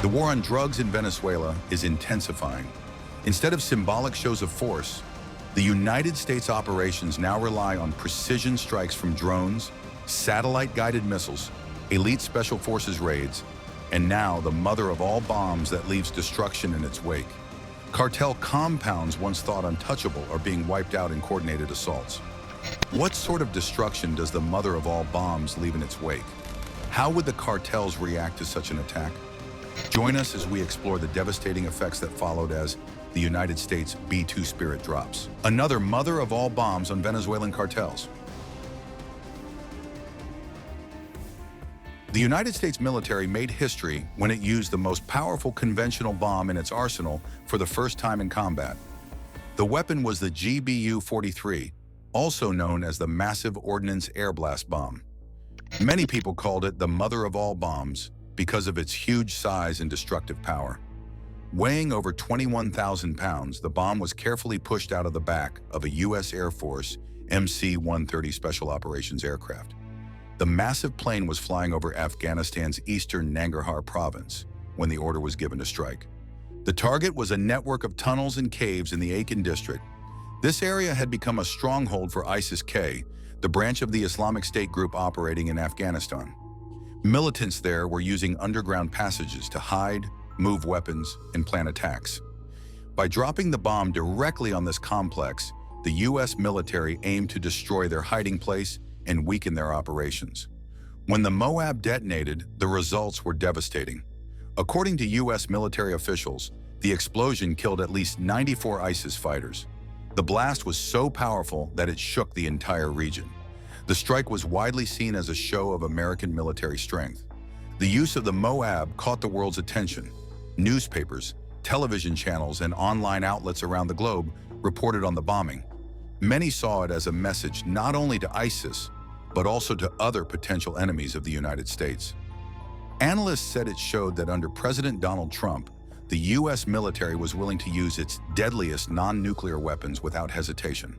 The war on drugs in Venezuela is intensifying. Instead of symbolic shows of force, the United States operations now rely on precision strikes from drones, satellite-guided missiles, elite special forces raids, and now the mother of all bombs that leaves destruction in its wake. Cartel compounds once thought untouchable are being wiped out in coordinated assaults. What sort of destruction does the mother of all bombs leave in its wake? How would the cartels react to such an attack? Join us as we explore the devastating effects that followed as the United States B-2 Spirit drops. Another mother of all bombs on Venezuelan cartels. The United States military made history when it used the most powerful conventional bomb in its arsenal for the first time in combat. The weapon was the GBU-43, also known as the Massive Ordnance Air Blast Bomb. Many people called it the mother of all bombs because of its huge size and destructive power. Weighing over 21,000 pounds, the bomb was carefully pushed out of the back of a U.S. Air Force MC-130 Special Operations aircraft. The massive plane was flying over Afghanistan's eastern Nangarhar province when the order was given to strike. The target was a network of tunnels and caves in the Akin district. This area had become a stronghold for ISIS-K, the branch of the Islamic State group operating in Afghanistan. Militants there were using underground passages to hide, move weapons, and plan attacks. By dropping the bomb directly on this complex, the U.S. military aimed to destroy their hiding place and weaken their operations. When the Moab detonated, the results were devastating. According to U.S. military officials, the explosion killed at least 94 ISIS fighters. The blast was so powerful that it shook the entire region. The strike was widely seen as a show of American military strength. The use of the Moab caught the world's attention. Newspapers, television channels, and online outlets around the globe reported on the bombing. Many saw it as a message not only to ISIS, but also to other potential enemies of the United States. Analysts said it showed that under President Donald Trump, the U.S. military was willing to use its deadliest non-nuclear weapons without hesitation.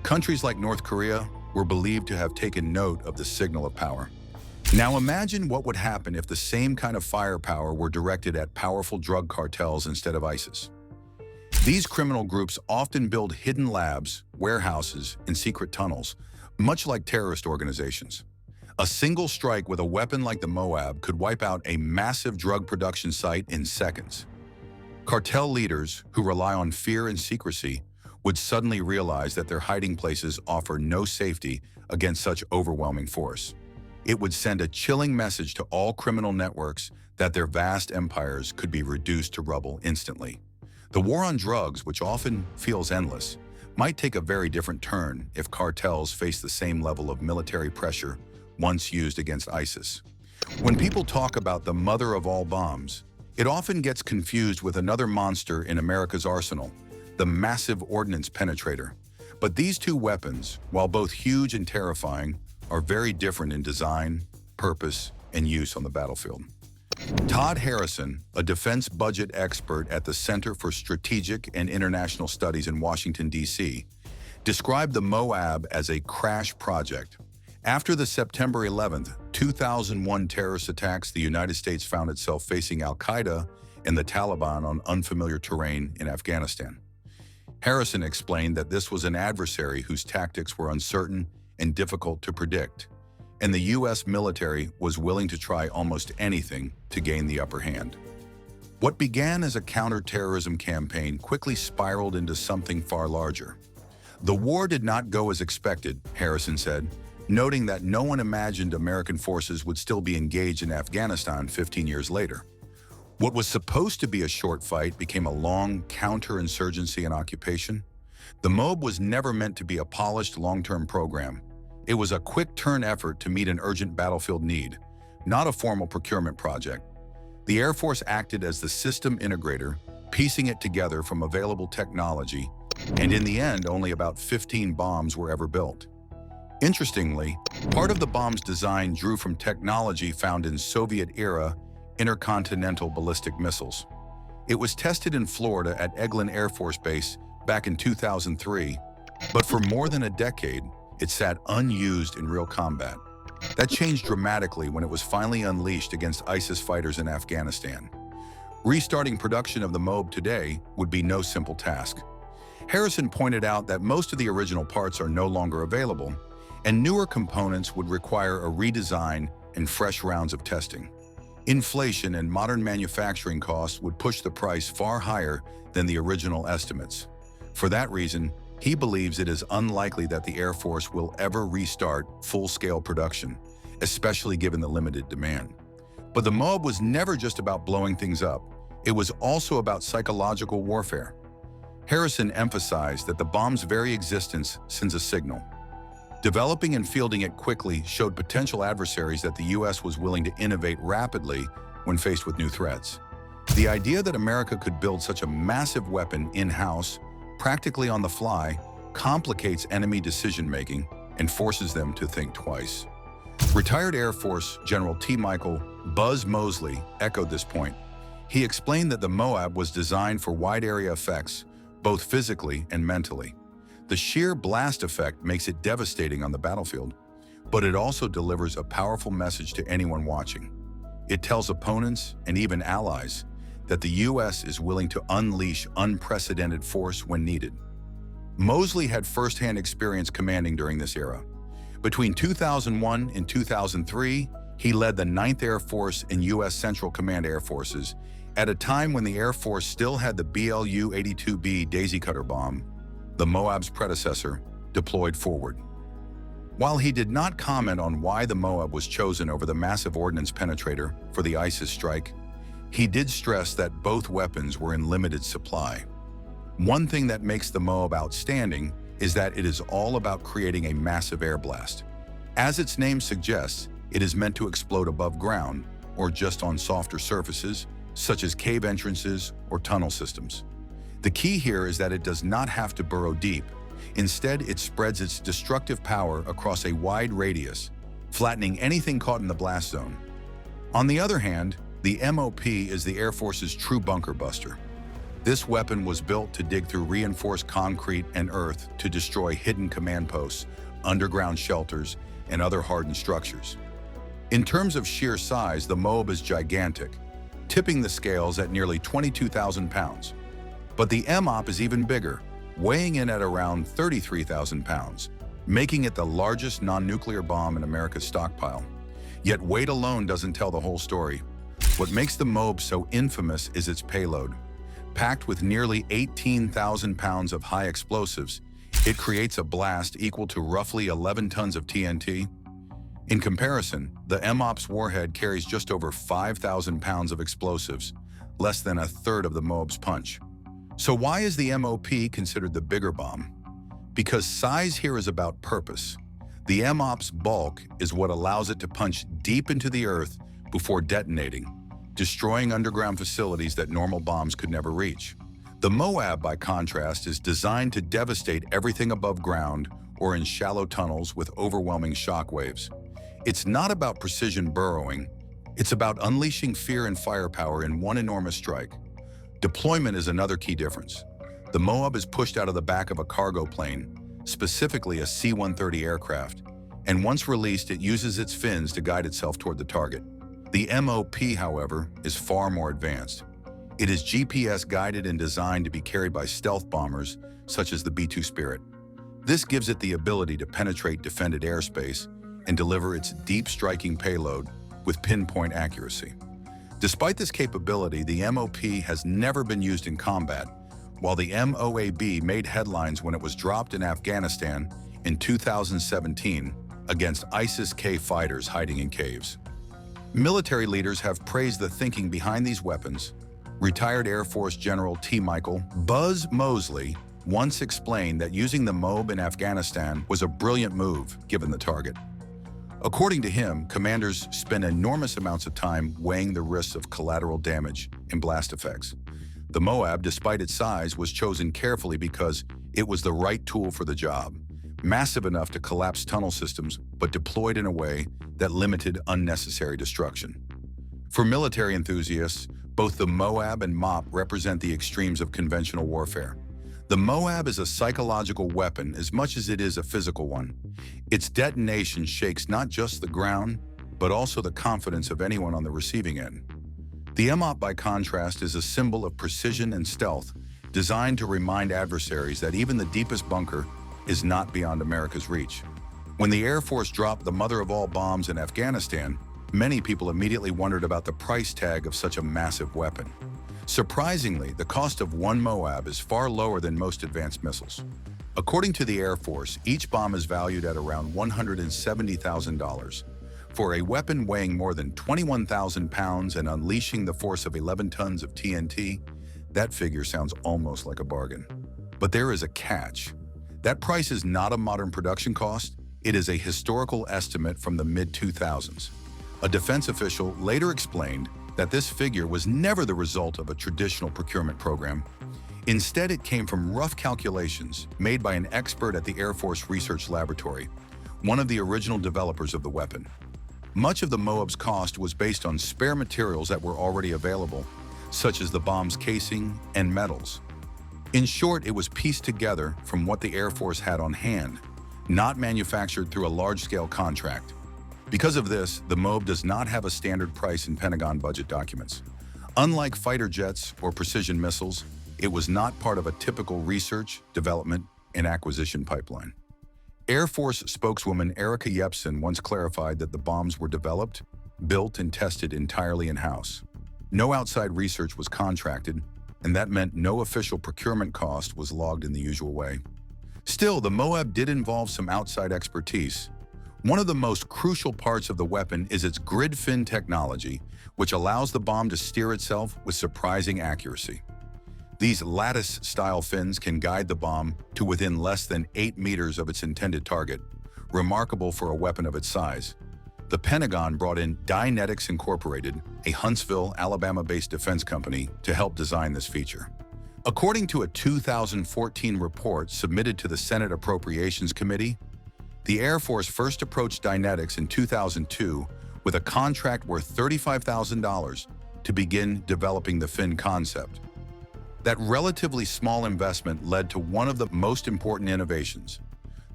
Countries like North Korea were believed to have taken note of the signal of power. Now imagine what would happen if the same kind of firepower were directed at powerful drug cartels instead of ISIS. These criminal groups often build hidden labs, warehouses, and secret tunnels, much like terrorist organizations. A single strike with a weapon like the Moab could wipe out a massive drug production site in seconds. Cartel leaders, who rely on fear and secrecy, would suddenly realize that their hiding places offer no safety against such overwhelming force. It would send a chilling message to all criminal networks that their vast empires could be reduced to rubble instantly. The war on drugs, which often feels endless, might take a very different turn if cartels face the same level of military pressure once used against ISIS. When people talk about the mother of all bombs, it often gets confused with another monster in America's arsenal, the massive ordnance penetrator. But these two weapons, while both huge and terrifying, are very different in design, purpose, and use on the battlefield. Todd Harrison, a defense budget expert at the Center for Strategic and International Studies in Washington, D.C., described the Moab as a crash project. After the September 11, 2001 terrorist attacks, the United States found itself facing al-Qaeda and the Taliban on unfamiliar terrain in Afghanistan. Harrison explained that this was an adversary whose tactics were uncertain and difficult to predict, and the U.S. military was willing to try almost anything to gain the upper hand. What began as a counter-terrorism campaign quickly spiraled into something far larger. The war did not go as expected, Harrison said, noting that no one imagined American forces would still be engaged in Afghanistan 15 years later. What was supposed to be a short fight became a long counterinsurgency and occupation. The Moab was never meant to be a polished long-term program. It was a quick-turn effort to meet an urgent battlefield need, not a formal procurement project. The Air Force acted as the system integrator, piecing it together from available technology, and in the end, only about 15 bombs were ever built. Interestingly, part of the bomb's design drew from technology found in Soviet-era intercontinental ballistic missiles. It was tested in Florida at Eglin Air Force Base back in 2003, but for more than a decade, it sat unused in real combat. That changed dramatically when it was finally unleashed against ISIS fighters in Afghanistan. Restarting production of the Moab today would be no simple task. Harrison pointed out that most of the original parts are no longer available, and newer components would require a redesign and fresh rounds of testing. Inflation and modern manufacturing costs would push the price far higher than the original estimates. For that reason, he believes it is unlikely that the Air Force will ever restart full-scale production, especially given the limited demand. But the Moab was never just about blowing things up. It was also about psychological warfare. Harrison emphasized that the bomb's very existence sends a signal. Developing and fielding it quickly showed potential adversaries that the U.S. was willing to innovate rapidly when faced with new threats. The idea that America could build such a massive weapon in-house, practically on the fly, complicates enemy decision-making and forces them to think twice. Retired Air Force General T. Michael Buzz Mosley echoed this point. He explained that the Moab was designed for wide-area effects, both physically and mentally. The sheer blast effect makes it devastating on the battlefield, but it also delivers a powerful message to anyone watching. It tells opponents and even allies that the U.S. is willing to unleash unprecedented force when needed. Mosley had firsthand experience commanding during this era. Between 2001 and 2003, he led the 9th Air Force and U.S. Central Command Air Forces at a time when the Air Force still had the BLU-82B Daisy Cutter bomb, the Moab's predecessor, deployed forward. While he did not comment on why the Moab was chosen over the massive ordnance penetrator for the ISIS strike, he did stress that both weapons were in limited supply. One thing that makes the Moab outstanding is that it is all about creating a massive air blast. As its name suggests, it is meant to explode above ground or just on softer surfaces, such as cave entrances or tunnel systems. The key here is that it does not have to burrow deep. Instead, it spreads its destructive power across a wide radius, flattening anything caught in the blast zone. On the other hand, the MOP is the Air Force's true bunker buster. This weapon was built to dig through reinforced concrete and earth to destroy hidden command posts, underground shelters, and other hardened structures. In terms of sheer size, the Moab is gigantic, tipping the scales at nearly 22,000 pounds. But the MOP is even bigger, weighing in at around 33,000 pounds, making it the largest non-nuclear bomb in America's stockpile. Yet weight alone doesn't tell the whole story. What makes the Moab so infamous is its payload. Packed with nearly 18,000 pounds of high explosives, it creates a blast equal to roughly 11 tons of TNT. In comparison, the MOP's warhead carries just over 5,000 pounds of explosives, less than a third of the Moab's punch. So why is the MOP considered the bigger bomb? Because size here is about purpose. The MOP's bulk is what allows it to punch deep into the earth before detonating, destroying underground facilities that normal bombs could never reach. The Moab, by contrast, is designed to devastate everything above ground or in shallow tunnels with overwhelming shock waves. It's not about precision burrowing, it's about unleashing fear and firepower in one enormous strike. Deployment is another key difference. The Moab is pushed out of the back of a cargo plane, specifically a C-130 aircraft, and once released, it uses its fins to guide itself toward the target. The MOP, however, is far more advanced. It is GPS-guided and designed to be carried by stealth bombers, such as the B-2 Spirit. This gives it the ability to penetrate defended airspace and deliver its deep-striking payload with pinpoint accuracy. Despite this capability, the MOP has never been used in combat, while the MOAB made headlines when it was dropped in Afghanistan in 2017 against ISIS-K fighters hiding in caves. Military leaders have praised the thinking behind these weapons. Retired Air Force General T. Michael Buzz Mosley once explained that using the Moab in Afghanistan was a brilliant move given the target. According to him, commanders spend enormous amounts of time weighing the risks of collateral damage and blast effects. The Moab, despite its size, was chosen carefully because it was the right tool for the job, massive enough to collapse tunnel systems, but deployed in a way that limited unnecessary destruction. For military enthusiasts, both the Moab and MOP represent the extremes of conventional warfare. The Moab is a psychological weapon as much as it is a physical one. Its detonation shakes not just the ground, but also the confidence of anyone on the receiving end. The MOP, by contrast, is a symbol of precision and stealth, designed to remind adversaries that even the deepest bunker is not beyond America's reach. When the Air Force dropped the mother of all bombs in Afghanistan, many people immediately wondered about the price tag of such a massive weapon. Surprisingly, the cost of one Moab is far lower than most advanced missiles. According to the Air Force, each bomb is valued at around $170,000. For a weapon weighing more than 21,000 pounds and unleashing the force of 11 tons of TNT, that figure sounds almost like a bargain. But there is a catch. That price is not a modern production cost, it is a historical estimate from the mid-2000s. A defense official later explained that this figure was never the result of a traditional procurement program. Instead, it came from rough calculations made by an expert at the Air Force Research Laboratory, one of the original developers of the weapon. Much of the Moab's cost was based on spare materials that were already available, such as the bomb's casing and metals. In short, it was pieced together from what the Air Force had on hand, not manufactured through a large-scale contract. Because of this, the Moab does not have a standard price in Pentagon budget documents. Unlike fighter jets or precision missiles, it was not part of a typical research, development, and acquisition pipeline. Air Force spokeswoman Erica Yepsen once clarified that the bombs were developed, built, and tested entirely in-house. No outside research was contracted, and that meant no official procurement cost was logged in the usual way. Still, the Moab did involve some outside expertise. One of the most crucial parts of the weapon is its grid fin technology, which allows the bomb to steer itself with surprising accuracy. These lattice-style fins can guide the bomb to within less than 8 meters of its intended target, remarkable for a weapon of its size. The Pentagon brought in Dynetics Incorporated, a Huntsville, Alabama-based defense company, to help design this feature. According to a 2014 report submitted to the Senate Appropriations Committee, the Air Force first approached Dynetics in 2002 with a contract worth $35,000 to begin developing the fin concept. That relatively small investment led to one of the most important innovations.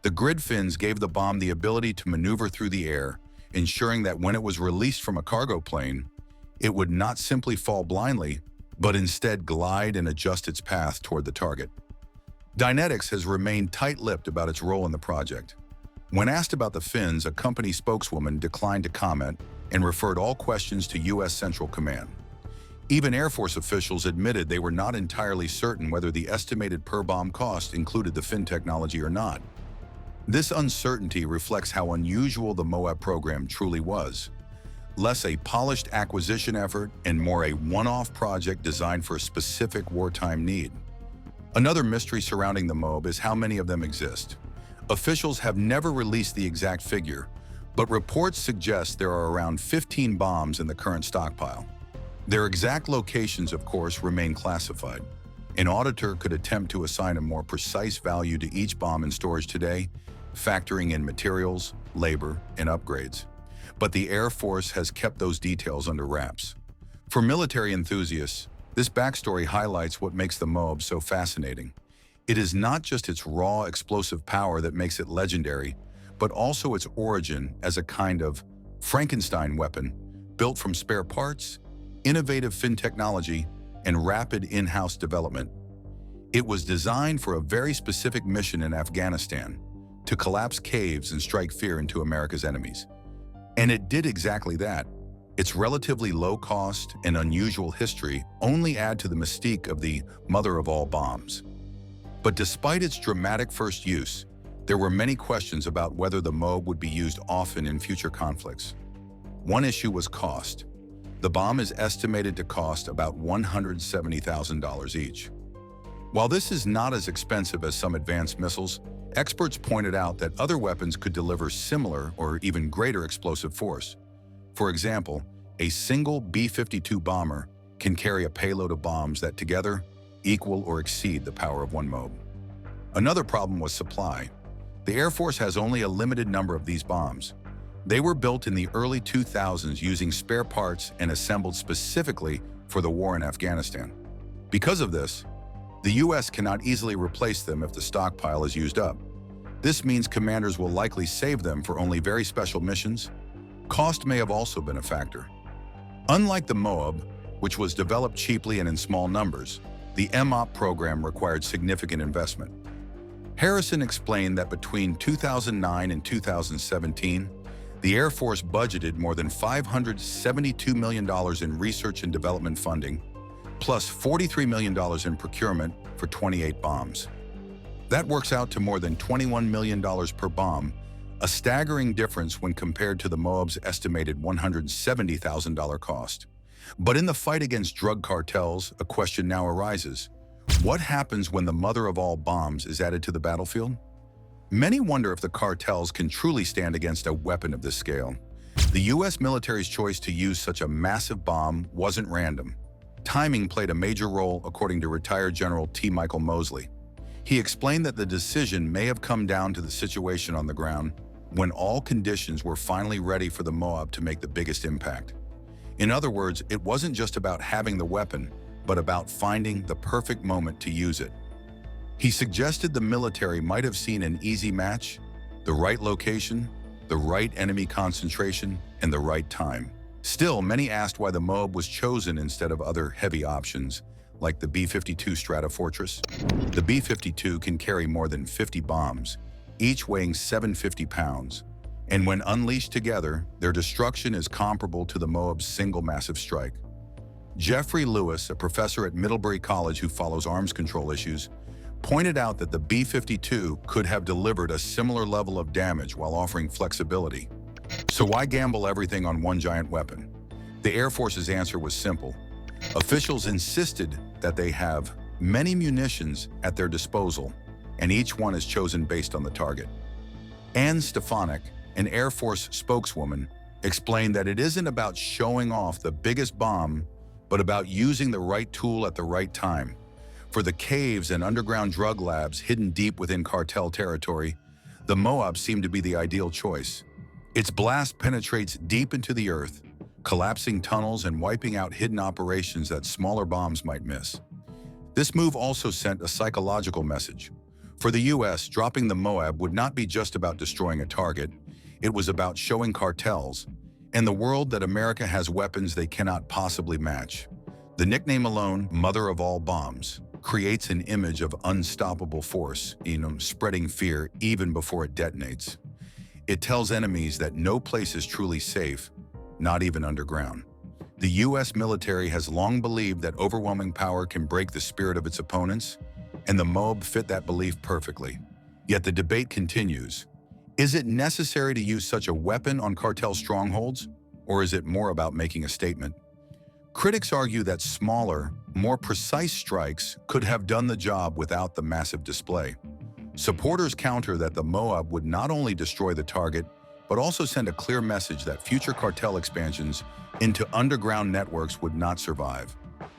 The grid fins gave the bomb the ability to maneuver through the air, ensuring that when it was released from a cargo plane, it would not simply fall blindly, but instead glide and adjust its path toward the target. Dynetics has remained tight-lipped about its role in the project. When asked about the fins, a company spokeswoman declined to comment and referred all questions to U.S. Central Command. Even Air Force officials admitted they were not entirely certain whether the estimated per-bomb cost included the fin technology or not. This uncertainty reflects how unusual the Moab program truly was. Less a polished acquisition effort and more a one-off project designed for a specific wartime need. Another mystery surrounding the Moab is how many of them exist. Officials have never released the exact figure, but reports suggest there are around 15 bombs in the current stockpile. Their exact locations, of course, remain classified. An auditor could attempt to assign a more precise value to each bomb in storage today, factoring in materials, labor, and upgrades. But the Air Force has kept those details under wraps. For military enthusiasts, this backstory highlights what makes the Moab so fascinating. It is not just its raw explosive power that makes it legendary, but also its origin as a kind of Frankenstein weapon built from spare parts, innovative fin technology, and rapid in-house development. It was designed for a very specific mission in Afghanistan, to collapse caves and strike fear into America's enemies. And it did exactly that. Its relatively low cost and unusual history only add to the mystique of the mother of all bombs. But despite its dramatic first use, there were many questions about whether the Moab would be used often in future conflicts. One issue was cost. The bomb is estimated to cost about $170,000 each. While this is not as expensive as some advanced missiles, experts pointed out that other weapons could deliver similar or even greater explosive force. For example, a single B-52 bomber can carry a payload of bombs that together equal or exceed the power of one Moab. Another problem was supply. The Air Force has only a limited number of these bombs. They were built in the early 2000s using spare parts and assembled specifically for the war in Afghanistan. Because of this, the U.S. cannot easily replace them if the stockpile is used up. This means commanders will likely save them for only very special missions. Cost may have also been a factor. Unlike the Moab, which was developed cheaply and in small numbers. The MOP program required significant investment. Harrison explained that between 2009 and 2017, the Air Force budgeted more than $572 million in research and development funding, plus $43 million in procurement for 28 bombs. That works out to more than $21 million per bomb, a staggering difference when compared to the Moab's estimated $170,000 cost. But in the fight against drug cartels, a question now arises. What happens when the mother of all bombs is added to the battlefield? Many wonder if the cartels can truly stand against a weapon of this scale. The U.S. military's choice to use such a massive bomb wasn't random. Timing played a major role, according to retired General T. Michael Mosley. He explained that the decision may have come down to the situation on the ground when all conditions were finally ready for the Moab to make the biggest impact. In other words, it wasn't just about having the weapon, but about finding the perfect moment to use it. He suggested the military might have seen an easy match, the right location, the right enemy concentration, and the right time. Still, many asked why the Moab was chosen instead of other heavy options, like the B-52 Stratofortress. The B-52 can carry more than 50 bombs, each weighing 750 pounds, and when unleashed together, their destruction is comparable to the Moab's single massive strike. Jeffrey Lewis, a professor at Middlebury College who follows arms control issues, pointed out that the B-52 could have delivered a similar level of damage while offering flexibility. So why gamble everything on one giant weapon? The Air Force's answer was simple. Officials insisted that they have many munitions at their disposal, and each one is chosen based on the target. Anne Stefanik, an Air Force spokeswoman, explained that it isn't about showing off the biggest bomb, but about using the right tool at the right time. For the caves and underground drug labs hidden deep within cartel territory, the Moab seemed to be the ideal choice. Its blast penetrates deep into the earth, collapsing tunnels and wiping out hidden operations that smaller bombs might miss. This move also sent a psychological message. For the U.S., dropping the Moab would not be just about destroying a target. It was about showing cartels and the world that America has weapons they cannot possibly match. The nickname alone, Mother of All Bombs, creates an image of unstoppable force, spreading fear even before it detonates. It tells enemies that no place is truly safe, not even underground. The U.S. military has long believed that overwhelming power can break the spirit of its opponents, and the Moab fit that belief perfectly. Yet the debate continues. Is it necessary to use such a weapon on cartel strongholds, or is it more about making a statement? Critics argue that smaller, more precise strikes could have done the job without the massive display. Supporters counter that the Moab would not only destroy the target, but also send a clear message that future cartel expansions into underground networks would not survive.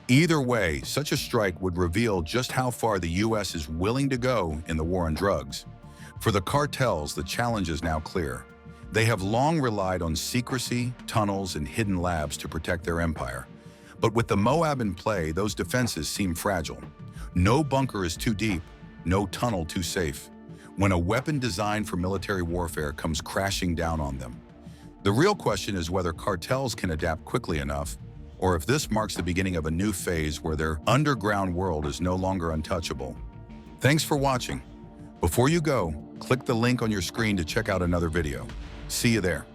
Either way, such a strike would reveal just how far the U.S. is willing to go in the war on drugs. For the cartels, the challenge is now clear. They have long relied on secrecy, tunnels, and hidden labs to protect their empire. But with the Moab in play, those defenses seem fragile. No bunker is too deep, no tunnel too safe, when a weapon designed for military warfare comes crashing down on them. The real question is whether cartels can adapt quickly enough, or if this marks the beginning of a new phase where their underground world is no longer untouchable. Thanks for watching. Before you go, click the link on your screen to check out another video. See you there.